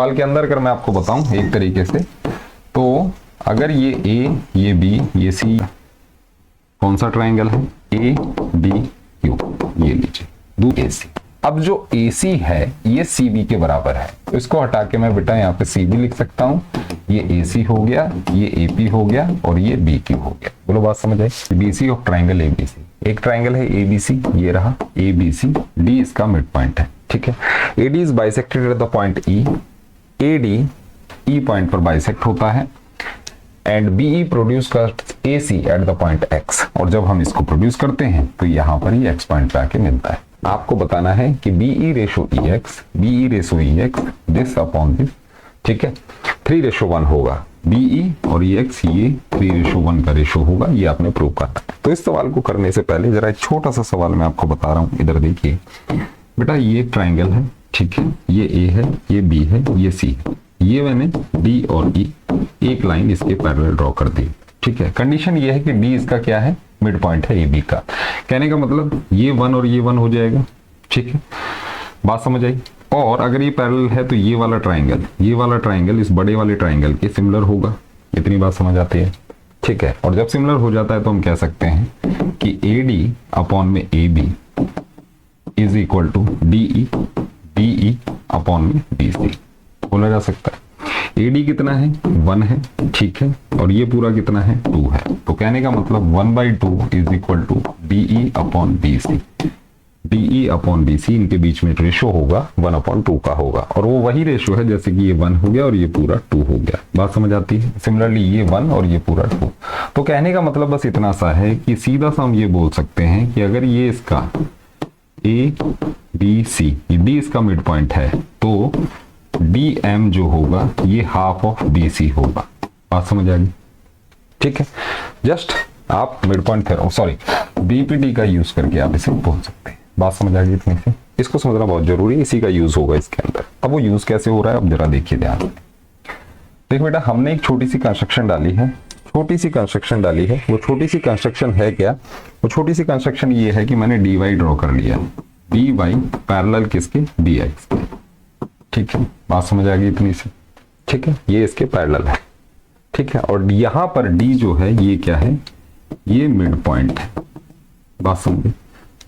सवाल के अंदर अगर मैं आपको बताऊं एक तरीके से, तो अगर ये ए, ये बी, ये सी, कौन सा ट्राइंगल है? ए बी क्यू, ये लीजिए दो ए सी। अब जो ए सी है ये सी बी के बराबर है, तो इसको हटा के मैं बेटा यहाँ पे सी बी लिख सकता हूँ। ये ए सी हो गया, ये ए पी हो गया और ये बी क्यू हो गया। बोलो बात समझ आई? B C of triangle A B C, एक ट्राइंगल है ए बी सी, ये रहा ए बी सी, डी इसका मिड पॉइंट है, ठीक है। A D is bisected at the point E, A D E point पर बाइसेक्ट होता है एंड बीई प्रोड्यूस करता A C at the point X, और जब हम इसको प्रोड्यूस करते हैं तो यहां पर ही एक्स पॉइंट पे आके मिलता है। आपको बताना है कि BE ratio E X, BE ratio E X this upon this, ठीक है। 3:1 होगा बीई और ई एक्स, ये 3:1 का रेशो होगा, ये आपने प्रूव करना है। तो इस सवाल को करने से पहले जरा एक छोटा सा सवाल मैं आपको बता रहा हूं, इधर देखिए बेटा, ये ट्राइंगल है, ठीक है, ये ए है, ये बी है, ये सी है, ये मैंने डी और ई एक लाइन इसके पैरेलल ड्रॉ कर दी, ठीक है। कंडीशन ये है कि डी इसका क्या है? मिड पॉइंट है ए बी का। कहने का मतलब ये 1 और ये 1 हो जाएगा, ठीक है, बात समझ आई। और अगर ये पैरेलल है तो ये वाला ट्राइंगल इस बड़े वाले ट्राइंगल के सिमिलर होगा, इतनी बात समझ आती है, ठीक है। और जब सिमिलर हो जाता है तो हम कह सकते हैं कि ए डी अपॉन में A B is equal to D E upon में डी सी बोला जा सकता है। AD कितना है? 1 है, ठीक है, और ये पूरा कितना है? 2 है। तो कहने का मतलब 1/2 is equal to DE upon BC। DE upon BC इनके बीच में रेशो होगा 1/2 का होगा, और वो वही रेशो है जैसे कि ये 1 हो गया और ये पूरा 2 हो गया। बात समझ आती है? सिमिलरली ये 1 और ये पूरा 2। तो कहने का मतलब बस इतना सा है कि सीधा सा हम ये बोल सकते हैं कि अगर ये इसका ABC, D इसका मिड पॉइंट है, तो DM जो होगा ये हाफ ऑफ BC होगा। बात समझ आ गई? ठीक है, जस्ट आप मिड पॉइंट BPT का यूज करके आप इसे बोल सकते हैं। बात समझ आ गई इतनी से? इसको समझना बहुत जरूरी है, इसी का यूज होगा इसके अंदर। अब वो यूज कैसे हो रहा है अब जरा देखिए ध्यान से। देख बेटा, हमने एक छोटी सी कंस्ट्रक्शन डाली है, वो छोटी सी कंस्ट्रक्शन है क्या? वो छोटी सी कंस्ट्रक्शन ये है कि मैंने dy ड्रॉ कर लिया, dy पैरेलल किसके? dx के, ठीक है, बात समझ आ गई इतनी से? ठीक है, ये इसके पैरेलल है, ठीक है। और यहां पर d जो है ये क्या है? ये मिड पॉइंट है। बात समझे?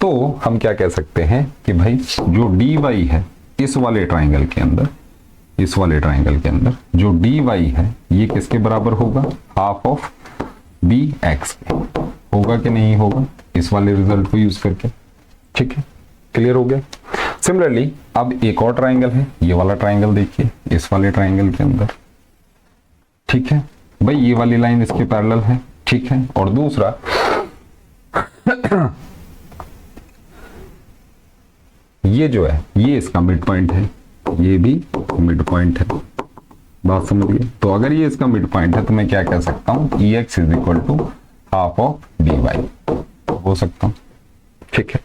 तो हम क्या कह सकते हैं कि भाई जो dy है इस वाले ट्राइंगल के अंदर, जो dy है ये किसके बराबर होगा? हाफ ऑफ bx के होगा कि नहीं होगा? इस वाले रिजल्ट को यूज करके, ठीक है, क्लियर हो गया। सिमिलरली अब एक और ट्राइंगल है, ये वाला ट्राइंगल देखिए, इस वाले ट्राइंगल के अंदर, ठीक है भाई, ये वाली लाइन इसके पैरेलल है, ठीक है। और दूसरा ये जो है ये इसका मिड पॉइंट है, ये भी मिड पॉइंट है। बात समझ गए? तो अगर ये इसका मिड पॉइंट है तो मैं क्या कह सकता हूं? EX is equal to half of dy हो सकता हूं, ठीक है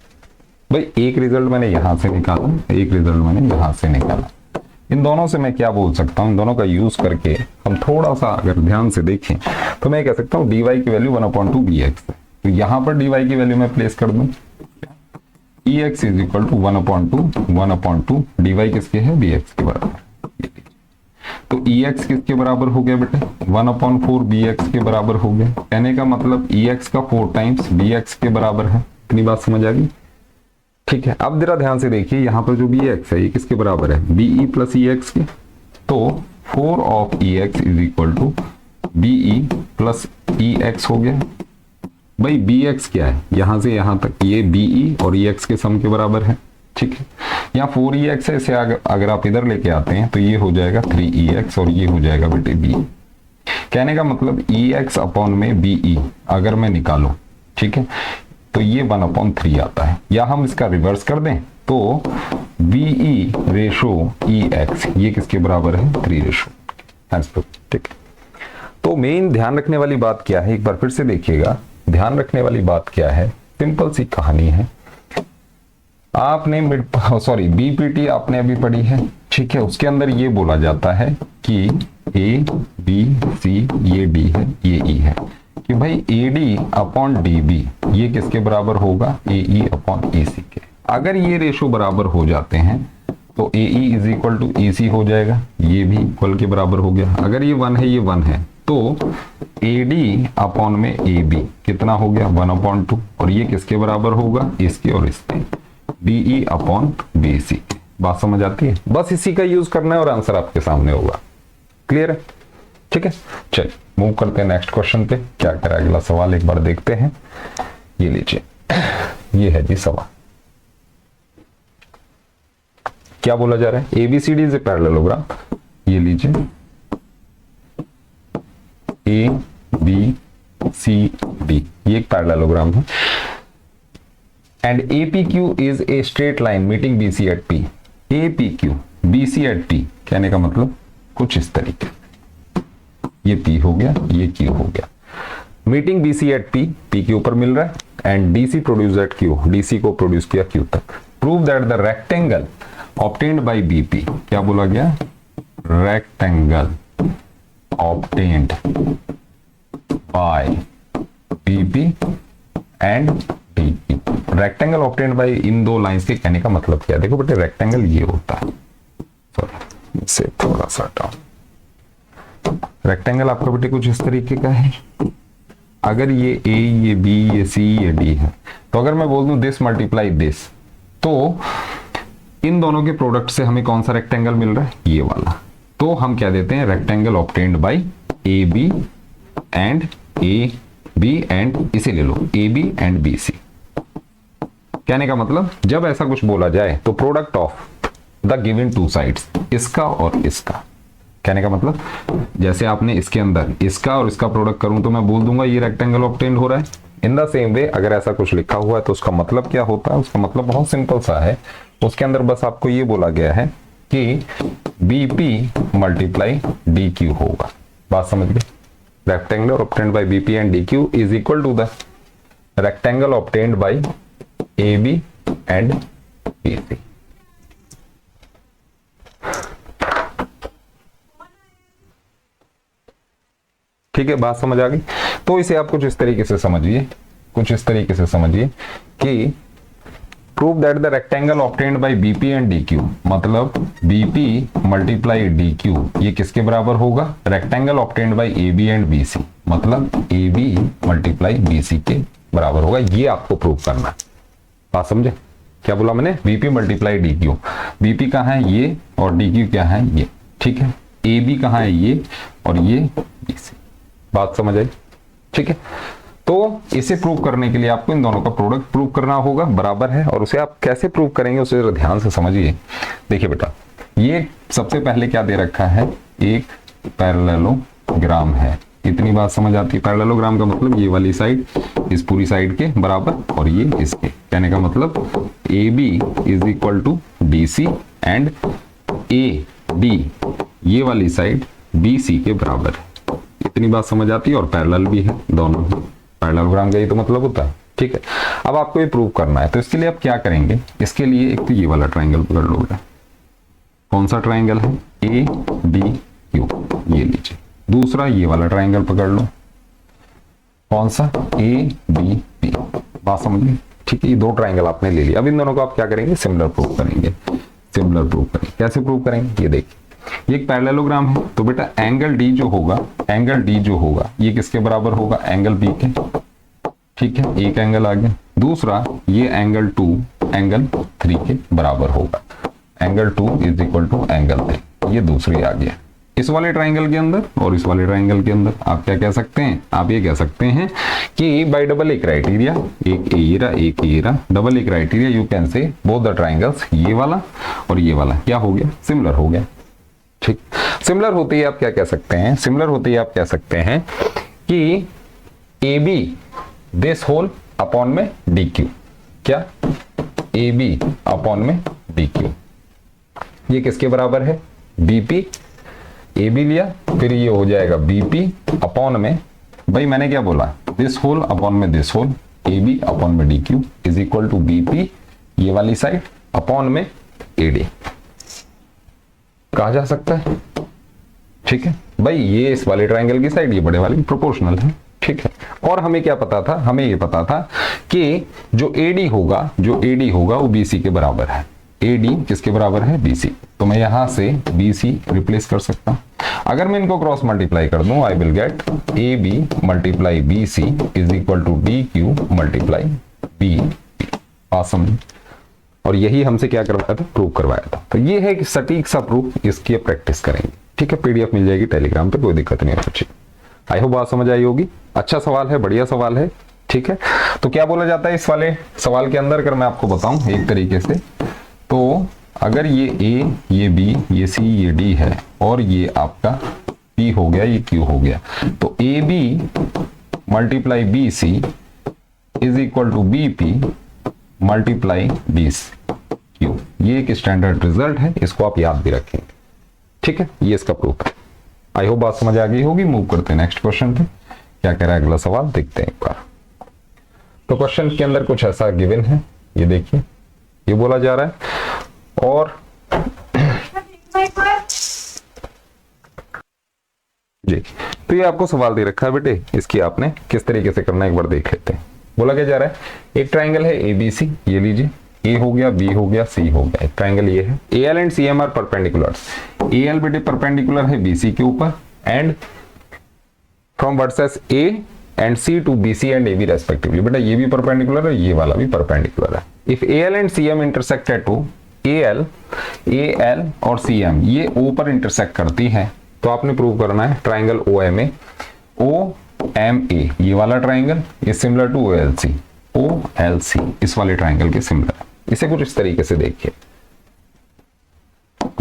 भाई। एक रिजल्ट मैंने यहां से निकाला, एक रिजल्ट मैंने यहां से निकाला। इन दोनों से मैं क्या बोल सकता हूं? इन दोनों का यूज करके हम थोड़ा सा अगर ध्यान से देखें तो मैं कह सकता हूं dy की वैल्यू 1/2 bx है। तो यहां पर dy की वैल्यू मैं प्लेस कर दूं, EX is equal to 1/2 dy किसके है? bx के बराबर। तो EX किसके बराबर हो गया बेटे? 1/4 bx के बराबर हो गया। कहने का मतलब EX का 4 टाइम्स bx के बराबर है। इतनी बात समझ आ गई? ठीक है, अब जरा ध्यान से देखिए, यहां पर जो bx है ये किसके बराबर है? BE प्लस EX के। तो 4 of EX is equal to BE plus EX हो गया। भाई BX क्या है? यहां से यहां तक ये BE और EX के सम के बराबर है, ठीक है। यहाँ 4EX है, इसे अगर आप इधर लेके आते हैं तो ये हो जाएगा 3EX और ये हो जाएगा बेटे BE। कहने का मतलब EX अपॉन में BE अगर मैं निकालूं, ठीक है, तो ये 1/3 आता है। या हम इसका रिवर्स कर दें तो BE रेशो EX ये किसके बराबर है? 3 रेशो, ठीक है। तो मेन ध्यान रखने वाली बात क्या है? एक बार फिर से देखिएगा, ध्यान रखने वाली बात क्या है? सिंपल सी कहानी है। आपने BPT आपने अभी पढ़ी है, ठीक है। उसके अंदर ये बोला जाता है कि A B C ये D है, ये E है, कि भाई AD अपॉन DB ये किसके बराबर होगा? AE अपॉन EC के। अगर ये रेशो बराबर हो जाते हैं तो AE is equal to AC हो जाएगा, ये भी इक्वल के बराबर हो गया। अगर ये 1 है, ये 1 है, तो AD अपॉन में AB कितना हो गया 1/2, और ये किसके बराबर होगा, इसके और इसके, BE अपॉन BC। बात समझ आती है? बस इसी का यूज करना है और आंसर आपके सामने होगा। क्लियर है? ठीक है, चलिए मूव करते हैं नेक्स्ट क्वेश्चन पे। क्या कह रहा है अगला सवाल, एक बार देखते हैं। ये लीजिए, ये है जी सवाल। क्या बोला जा रहा है, ABCD इज ए पैरेललोग्राम। ये लीजिए ABCD, ये एक पैरेललोग्राम है। And APQ is a straight line meeting BC eight P। APQ BC eight P कहने का मतलब कुछ इस तरीके, ये P हो गया, ये Q हो गया। मीटिंग BC एट P के ऊपर मिल रहा है, and DC produce at Q, DC को प्रोड्यूस किया Q तक। Prove that the rectangle obtained by BP, क्या बोला गया, rectangle obtained by BP and DQ। Rectangle obtained by इन दो लाइंस के कहने का मतलब क्या है? देखो बेटे, रेक्टेंगल ये होता है, सॉरी इसे थोड़ा सा हटाओ। रेक्टेंगल आपका बेटे कुछ इस तरीके का है। अगर ये A, ये B, ये C, ये D है, तो अगर मैं बोल दूं दिस मल्टीप्लाई दिस, तो इन दोनों के प्रोडक्ट से हमें कौन सा रेक्टेंगल मिल रहा है, ये वाला। तो हम क्या देते हैं, rectangle obtained by AB and AB and, इसे ले लो AB एंड BC। कहने का मतलब जब ऐसा कुछ बोला जाए तो product of the given two sides, इसका और इसका, कहने का मतलब जैसे आपने इसके अंदर इसका और इसका प्रोडक्ट करूं तो मैं बोल दूंगा ये रेक्टेंगल ऑब्टेन्ड हो रहा है। इन द सेम वे अगर ऐसा कुछ लिखा हुआ है तो उसका मतलब क्या होता है, उसका मतलब बहुत सिंपल सा है। उसके अंदर बस आपको ये बोला गया है कि BP मल्टीप्लाई DQ होगा। बात समझ गए? Rectangle obtained by BP and DQ is equal to the rectangle obtained by AB and BC। ठीक है, बात समझ आ गई? तो इसे आप कुछ इस तरीके से समझिए, कुछ इस तरीके से समझिए कि prove that the rectangle obtained by BP and DQ, मतलब BP मल्टीप्लाई DQ ये किसके बराबर होगा, rectangle obtained by AB and BC, मतलब AB मल्टीप्लाई BC के बराबर होगा। ये आपको प्रूव करना है। बात समझे? क्या बोला मैंने, BP मल्टीप्लाई DQ। BP कहाँ है, ये, और DQ क्या है, ये। ठीक है, AB कहाँ है, ये, और ये BC। बात समझ आई? ठीक है, तो इसे प्रूव करने के लिए आपको इन दोनों का प्रोडक्ट प्रूव करना होगा, बराबर है। और उसे आप कैसे प्रूव करेंगे उसे ध्यान से समझिए। देखिए बेटा, ये सबसे पहले क्या दे रखा है, एक पैरेललोग्राम है। इतनी बात समझ आती है? पैरेललोग्राम का मतलब ये वाली साइड इस पूरी साइड के बराबर और ये इसके, कहने का मतलब AB is equal to DC and AD ये वाली साइड BC के बराबर है। इतनी बात समझ आती है? और पैरेलल भी है दोनों, पैरेललोग्राम का ये तो मतलब होता है। ठीक है, अब आपको ये प्रूव करना है, तो इसके लिए आप क्या करेंगे, इसके लिए एक तो ये वाला ट्राइंगल पकड़ लोगे। कौन सा ट्राइंगल है, ADQ, ये लीजिए। दूसरा ये वाला ट्राइंगल पकड़ लो, कौन सा, ABP। बात समझिए? ठीक है, ये दो ट्राइंगल आपने ले लिया। अब इन दोनों को आप क्या करेंगे, सिमिलर प्रूव करेंगे। सिमिलर प्रूव करेंगे, कैसे प्रूव करेंगे, ये देखिए, ये एक पैरेललोग्राम है, तो बेटा एंगल D जो होगा, एंगल D जो होगा ये किसके बराबर होगा, एंगल B के। ठीक है, एक एंगल आ गया। दूसरा ये एंगल 2 एंगल 3 के बराबर होगा। Angle 2 is equal to angle 3, ये दूसरी आ गया। इस वाले ट्राइंगल के अंदर और इस वाले ट्राइंगल के अंदर आप क्या कह सकते हैं, आप ये कह सकते हैं कि बाय डबल ए क्राइटेरिया, एक ये रहा, एक ये रहा, double A criteria you can say both the triangles, ये वाला और ये वाला क्या हो गया, सिमिलर हो गया। ठीक, सिमिलर होते ही आप क्या कह सकते हैं, सिमिलर होते ही आप कह सकते हैं कि AB दिस होल अपॉन में DQ, क्या, AB अपॉन में DQ ये किसके बराबर है, BP। AB लिया, फिर ये हो जाएगा BP अपॉन में, भाई मैंने क्या बोला, दिस होल अपॉन में दिस होल, AB अपॉन में DQ is equal to BP ये वाली साइड अपॉन में AD कहा जा सकता है। ठीक है भाई, ये इस वाले ट्राइंगल की साइड, ये बड़े वाले प्रोपोर्शनल है। ठीक है, और हमें क्या पता था, हमें ये पता था कि जो AD होगा वो BC के बराबर है। ए डी किसके बराबर है, बी सी। तो मैं यहां से बी सी रिप्लेस कर सकता हूं। अगर मैं इनको क्रॉस मल्टीप्लाई कर दूं, I will get A B multiply B C is equal to D Q multiply B. Awesome. और यही हमसे क्या करवाया था, प्रूव करवाया था। तो ये है कि सटीक सा प्रूफ, इसकी प्रैक्टिस करेंगे। ठीक है, पीडीएफ मिल जाएगी टेलीग्राम पे, कोई दिक्कत नहीं है बच्चे। आई होप बात समझ आई होगी। अच्छा सवाल है, बढ़िया सवाल है। ठीक है, तो क्या बोला जाता है इस वाले सवाल के अंदर, अगर मैं आपको बताऊं एक तरीके से, तो अगर ये ए, ये बी, ये सी, ये डी है और ये आपका पी हो गया, ये क्यू हो गया, तो A B multiply B C is equal to B P multiply B Q. ये एक स्टैंडर्ड रिजल्ट है, इसको आप याद भी रखेंगे। ठीक है, ये इसका प्रूफ है। आई होप बात समझ आ गई होगी। मूव करते हैं नेक्स्ट क्वेश्चन पे। क्या कह रहा है अगला सवाल, देखते हैं एक बार। तो क्वेश्चन के अंदर कुछ ऐसा गिवन है, ये देखिए, ये बोला जा रहा है और जी, तो ये आपको सवाल दे रखा है बेटे, इसकी आपने किस तरीके से करना है एक बार देख लेते हैं। बोला क्या जा रहा है, एक ट्राइंगल है ए बी सी, ये लीजिए, ए हो गया, बी हो गया, सी हो गया, एक ट्राइंगल ये है। A L and C M are perpendiculars. A L बेटे परपेंडिकुलर है बी सी के ऊपर, and from vertices A and C to B C and A B respectively. बेटा ये भी परपेंडिकुलर है, ये वाला भी परपेंडिकुलर है। If A L and C M intersect at two, A L और सी एम ये ओ पर इंटरसेक्ट करती है, तो आपने प्रूव करना है triangle O M A, O M A ये वाला triangle is similar to O L C, O L C इस वाले ट्राइंगल के सिमिलर है। इसे कुछ इस तरीके से देखिए,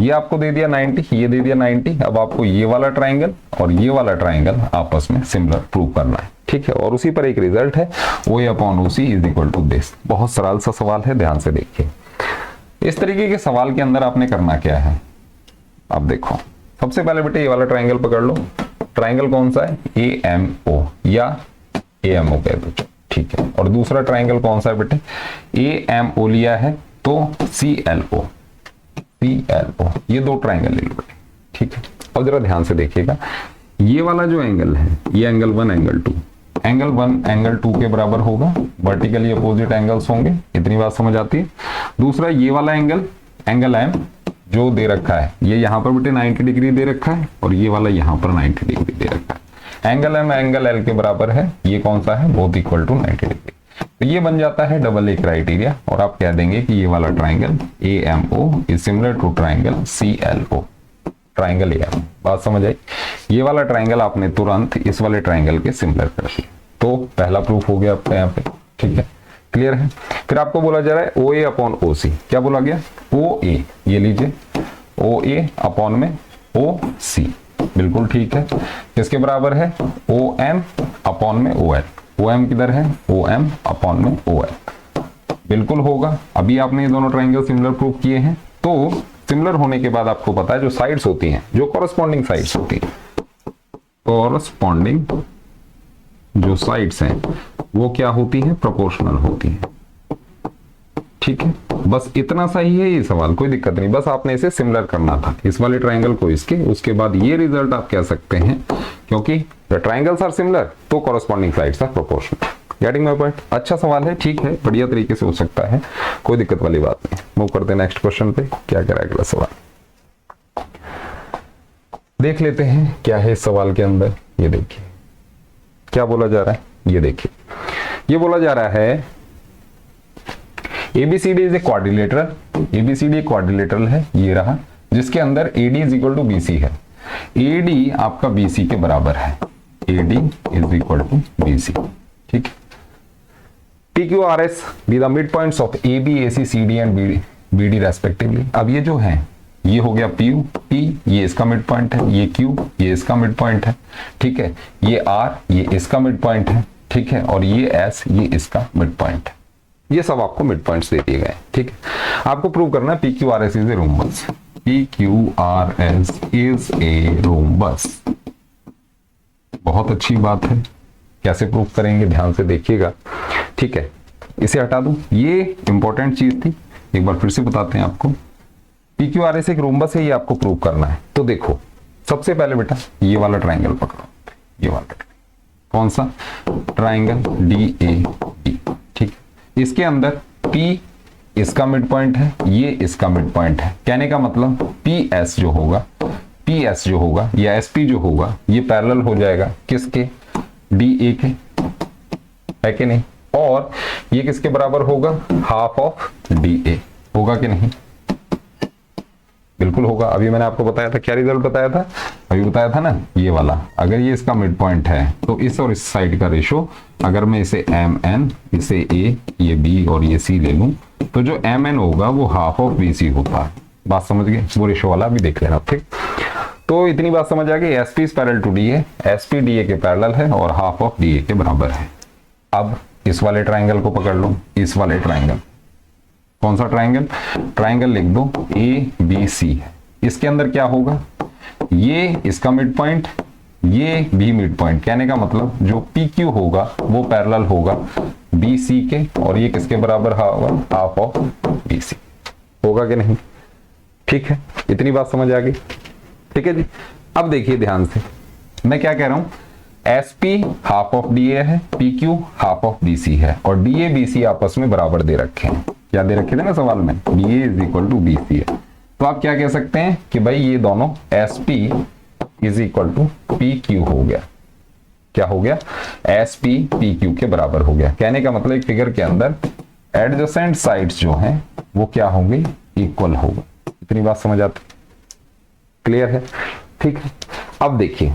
ये आपको दे दिया 90, ये दे दिया 90। अब आपको ये वाला ट्राइंगल और ये वाला ट्राइंगल आपस में सिमिलर प्रूव करना है। ठीक है, और उसी पर एक रिजल्ट है, O A upon O C is equal to this. बहुत सरल सा सवाल है, ध्यान से देखिए। इस तरीके के सवाल के अंदर आपने करना क्या है, अब देखो। सबसे पहले बेटे ये वाला ट्राइंगल पकड़ लो। ट्राइंगल कौन सा है, ए एम ओ या ए एम ओ कह दो, ठीक है। और दूसरा ट्राइंगल कौन सा है बेटे, ए एम ओ लिया है तो सी एल ओ, ये दो ट्राइंगल ले लो बेटे। ठीक है, अब जरा ध्यान से देखिएगा, ये वाला जो एंगल है, ये एंगल 1 एंगल 2, एंगल 1 एंगल 2 के बराबर होगा, वर्टिकली अपोजिट एंगल्स होंगे। इतनी बात समझ आती है। दूसरा ये वाला एंगल, एंगल एम जो दे रखा है, ये यहाँ पर बेटे 90 डिग्री दे रखा है और ये वाला यहाँ पर 90 डिग्री दे रखा है। एंगल एम एंगल एल के बराबर है, ये कौन सा है, बोथ इक्वल टू 90 डिग्री। तो ये बन जाता है डबल ए क्राइटेरिया, और आप कह देंगे कि ये वाला triangle A M O is similar to triangle C L O, triangle A M. बात समझ आई। ये वाला ट्राइंगल आपने तुरंत इस वाले ट्राइंगल के सिमिलर कर दिया, तो पहला प्रूफ हो गया आपका यहाँ पे। ठीक है, क्लियर है। फिर आपको बोला जा रहा है ओ ए अपॉन ओ सी। क्या बोला गया, ओ ए, ये लीजिए, ओ ए अपॉन में ओ सी, बिल्कुल ठीक है। किसके बराबर है, ओ एम अपॉन में ओ एल। ओ एम किधर है, ओ एम अपॉन में ओ एल, बिल्कुल होगा। अभी आपने ये दोनों ट्राइंगल सिमिलर प्रूव किए हैं, तो सिमिलर होने के बाद आपको पता है जो साइड्स होती हैं, जो कॉरस्पॉन्डिंग साइड्स होती हैं, कॉरस्पॉन्डिंग जो साइड्स हैं वो क्या होती हैं, प्रोपोर्शनल होती हैं। ठीक है, बस इतना सा ही है ये सवाल, कोई दिक्कत नहीं। बस आपने इसे सिमिलर करना था, इस वाले ट्राइंगल को इसके, उसके बाद ये रिजल्ट आप कह सकते हैं, क्योंकि द ट्राइंगल्स आर सिमिलर तो corresponding sides are proportional. Getting my point. अच्छा सवाल है, ठीक है, बढ़िया तरीके से हो सकता है, कोई दिक्कत वाली बात नहीं। मूव करते हैं नेक्स्ट क्वेश्चन पे। क्या कह रहा है अगला सवाल, देख लेते हैं क्या है इस सवाल के अंदर। ये देखिए क्या बोला जा रहा है, ये देखिए, ये बोला जा रहा है ABCD is a quadrilateral. ABCD quadrilateral है, ये रहा, जिसके अंदर AD is equal to BC है। AD आपका BC के बराबर है, AD is equal to BC। ठीक है, PQRS be the mid points of AB, AC, CD and BD रेस्पेक्टिवली। अब ये जो है, ये हो गया P, ये इसका मिड पॉइंट है, ये Q, ये इसका मिड पॉइंट है। ठीक है, ये R, ये इसका मिड पॉइंट है। ठीक है, और ये S, ये इसका मिड पॉइंट है। ये सब आपको मिड पॉइंट्स दे दिए गए। ठीक है, आपको प्रूव करना है PQRS is a rhombus. PQRS is a rhombus. बहुत अच्छी बात है, कैसे प्रूव करेंगे ध्यान से देखिएगा। ठीक है, इसे हटा दूं, ये इंपॉर्टेंट चीज थी, एक बार फिर से बताते हैं आपको। PQRS एक रोम्बस है, ये आपको प्रूव करना है। तो देखो, सबसे पहले बेटा ये वाला ट्राइंगल पकड़ो, ये वाला कौन सा ट्राइंगल, DAD। ठीक, इसके अंदर P इसका मिड पॉइंट है, ये इसका मिड पॉइंट है। कहने का मतलब PS जो होगा, PS जो होगा या SP जो होगा ये पैरेलल हो जाएगा किसके, DA के, है कि नहीं। और ये किसके बराबर होगा, हाफ ऑफ DA होगा कि नहीं, बिल्कुल होगा। अभी मैंने आपको बताया था, क्या रिजल्ट बताया था, अभी बताया था ना, ये वाला। अगर ये इसका मिड पॉइंट है तो इस और इस साइड का रेशो, अगर मैं इसे MN, इसे A, ये B और ये C ले लूं, तो जो MN होगा वो हाफ ऑफ BC होता है। बात समझ गए, वो रेशो वाला भी देख लेना, ठीक। तो इतनी बात समझ आ गई, SP is parallel to DA, SP DA के पैरेलल है और हाफ ऑफ DA के बराबर है। अब इस वाले ट्राइंगल को पकड़ लो, इस वाले ट्राइंगल, कौन सा ट्राइंगल, ट्राइंगल लिख दो ABC है। इसके अंदर क्या होगा, ये इसका मिड पॉइंट, ये भी मिड पॉइंट। कहने का मतलब जो PQ होगा वो पैरेलल होगा BC के, और ये किसके बराबर होगा, हाफ ऑफ BC होगा कि नहीं, ठीक है। इतनी बात समझ आ गई, ठीक है जी। अब देखिए ध्यान से, मैं क्या कह रहा हूं, SP हाफ ऑफ DA है, PQ हाफ ऑफ BC है, और DA BC आपस में बराबर दे रखे हैं। क्या दे रखे थे ना सवाल में, DA is equal to BC है। तो आप क्या कह सकते हैं कि भाई ये दोनों SP is equal to PQ हो गया। क्या हो गया, SP PQ के बराबर हो गया। कहने का मतलब एक फिगर के अंदर एडजेसेंट साइड्स जो हैं वो क्या होंगे, इक्वल होगा। इतनी बात समझ आती, क्लियर है, ठीक है। अब देखिए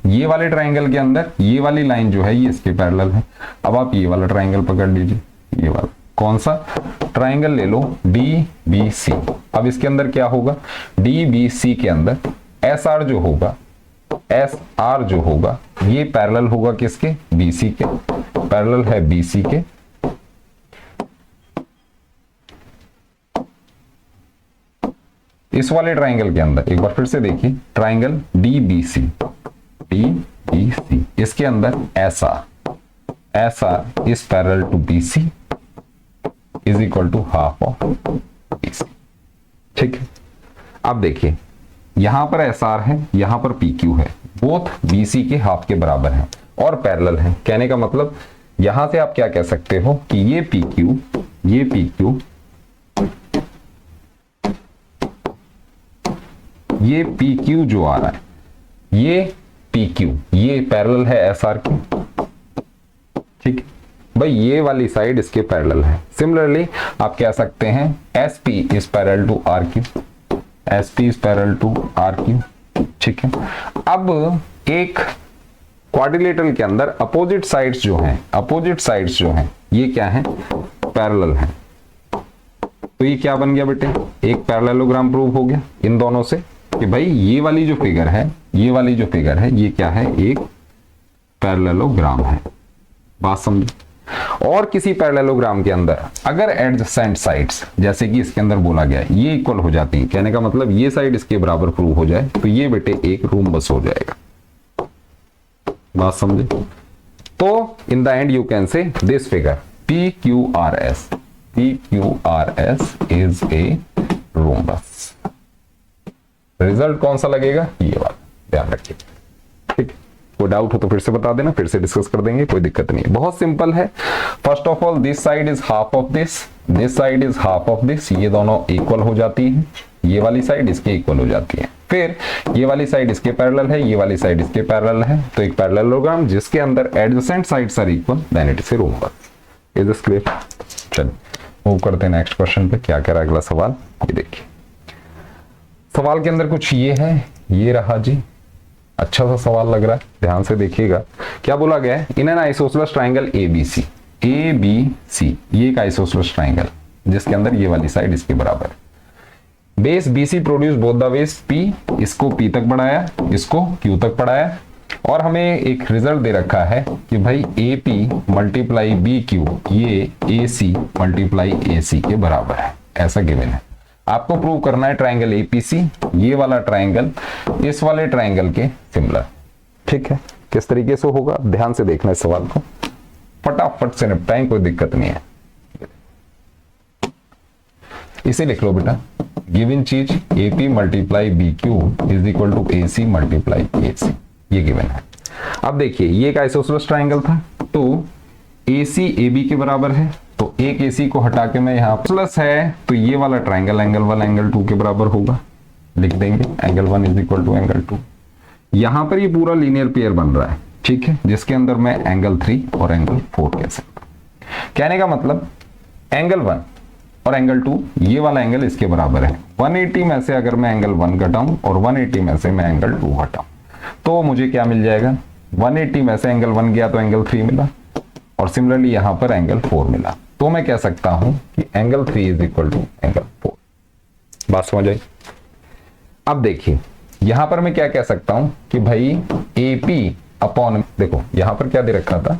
ये वाले ट्राइंगल के अंदर ये वाली लाइन जो है ये इसके पैरेलल है। अब आप ये वाला ट्राइंगल पकड़ लीजिए, ये वाला, कौन सा ट्राइंगल ले लो, DBC। अब इसके अंदर क्या होगा, DBC के अंदर SR जो होगा, SR जो होगा ये पैरेलल होगा किसके, BC के, पैरेलल है BC के। इस वाले ट्राइंगल के अंदर एक बार फिर से देखिए, ट्राइंगल DBC, इसके अंदर SR is parallel to BC is equal to half of BC, ठीक है। अब देखिए यहां पर SR है, यहां पर PQ है, बोथ BC के हाफ के बराबर हैं और पैरेलल हैं। कहने का मतलब यहां से आप क्या कह सकते हो कि ये PQ ये PQ जो आ रहा है, ये PQ ये पैरेलल है SR के, ठीक भाई, ये वाली साइड इसके पैरेलल है। सिमिलरली आप कह सकते हैं SP is parallel to RQ, SP is parallel to RQ, ठीक है। अब एक क्वाड्रिलेटरल के अंदर अपोजिट साइड्स जो हैं ये क्या है, पैरेलल हैं। तो ये क्या बन गया बेटे, एक पैरेललोग्राम प्रूव हो गया इन दोनों से कि भाई ये वाली जो फिगर है ये क्या है, एक पैरेललोग्राम है। बात समझे। और किसी पैरेललोग्राम के अंदर अगर एडजेसेंट साइड्स, जैसे कि इसके अंदर बोला गया है, ये इक्वल हो जाती हैं, कहने का मतलब ये साइड इसके बराबर प्रूव हो जाए तो ये बेटे एक रूम बस हो जाएगा। बात समझे। तो in the end you can say this figure PQRS is a room बस। रिजल्ट कौन सा लगेगा, ये वाला, ध्यान रखिए, ठीक। कोई डाउट हो तो फिर से बता देना, फिर से डिस्कस कर देंगे, कोई दिक्कत नहीं है, बहुत सिंपल है। First of all this side is half of this side is half of this, ये दोनों इक्वल हो जाती हैं, ये वाली साइड इसके इक्वल हो जाती है। फिर ये वाली साइड इसके पैरेलल है, ये वाली साइड इसके पैरेलल है, तो एक पैरेललोग्राम जिसके अंदर adjacent sides are equal, then it is a rhombus. Is this clear. चलिए मूव करते हैं नेक्स्ट क्वेश्चन पे। क्या कह रहा है अगला सवाल, ये देखिए। सवाल के अंदर कुछ ये है, ये रहा जी, अच्छा सा सवाल लग रहा है, ध्यान से देखिएगा। क्या बोला गया है, in an isosceles triangle ABC, ये एक आइसोसेलेस ट्राइंगल जिसके अंदर ये वाली साइड इसके बराबर है। Base BC produce both the ways P, इसको P तक बढ़ाया, इसको Q तक बढ़ाया, और हमें एक रिजल्ट दे रखा है कि भाई AP मल्टीप्लाई BQ ये AC मल्टीप्लाई AC के बराबर है, ऐसा गिवन है। आपको प्रूव करना है ट्राइंगल APC, ये वाला ट्राइंगल इस वाले ट्राइंगल के सिमिलर, ठीक है। किस तरीके से होगा ध्यान से देखना इस सवाल को, फटाफट से निपटाएं, कोई दिक्कत नहीं है। इसे लिख लो बेटा, गिवन चीज AP multiply BQ is equal to AC multiply AC, ये गिवन है। अब देखिए ये एक आइसोसेलेस ट्राइंगल था, तो AC AB के बराबर है, तो एक AC को हटा के मैं यहाँ प्लस है, तो ये वाला ट्राइंगल एंगल 1 एंगल 2 के बराबर होगा, लिख देंगे angle 1 is equal to angle 2। यहां पर ये पूरा लीनियर पेयर बन रहा है, ठीक है, जिसके अंदर मैं एंगल 3 और एंगल 4 कह सकता हूं। कहने का मतलब एंगल 1 और एंगल 2 ये वाला एंगल इसके बराबर है। 180 में से अगर मैं एंगल 1 घटाऊं और 180 में से मैं एंगल 2 हटाऊं तो मुझे क्या मिल जाएगा, 180 में से एंगल 1 गया तो एंगल 3 मिला, और सिमिलरली यहां पर एंगल 4 मिला। तो मैं कह सकता हूं कि angle 3 is equal to angle 4। बात समझ आई? अब देखिए यहां पर मैं क्या कह सकता हूं कि भाई AP अपॉन, देखो यहां पर क्या दे रखा था,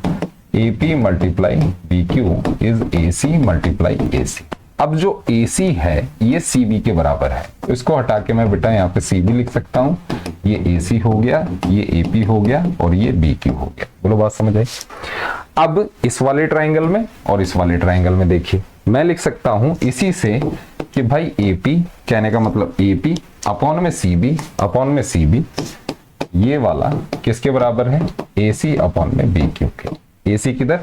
AP multiply BQ is AC multiply AC। अब जो AC है ये CB के बराबर है, तो इसको हटा के मैं बेटा यहाँ पे CB लिख सकता हूं। ये AC हो गया, ये AP हो गया और ये BQ हो गया। बोलो बात समझ आई? अब इस वाले ट्राइंगल में और इस वाले ट्राइंगल में देखिए मैं लिख सकता हूं इसी से कि भाई AP, कहने का मतलब AP अपॉन में CB अपॉन में CB, ये वाला किसके बराबर है, AC अपॉन में BQ के। AC किधर,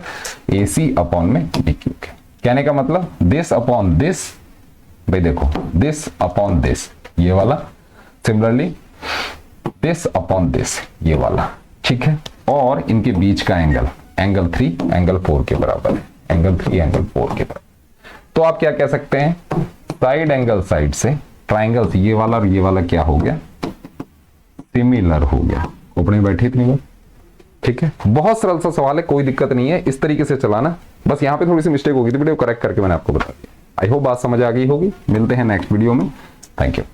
AC अपॉन में BQ के। कहने का मतलब दिस अपॉन दिस, भाई देखो दिस अपॉन दिस ये वाला, सिमिलरली दिस अपॉन दिस ये वाला, ठीक है, और इनके बीच का एंगल एंगल 3 एंगल 4 के बराबर है, एंगल 3 एंगल 4 के बराबर। तो आप क्या कह सकते हैं, साइड एंगल साइड से ट्राइंगल्स ये वाला और ये वाला क्या हो गया, सिमिलर हो गया। खोपड़ी बैठी इतनी बार, ठीक है। बहुत सरल सा सवाल है, कोई दिक्कत नहीं है, इस तरीके से चलाना। बस यहाँ पे थोड़ी सी मिस्टेक होगी थी, वीडियो करेक्ट करके मैंने आपको बता दिया। आई होप बात समझ आ गई होगी। मिलते हैं नेक्स्ट वीडियो में। Thank you.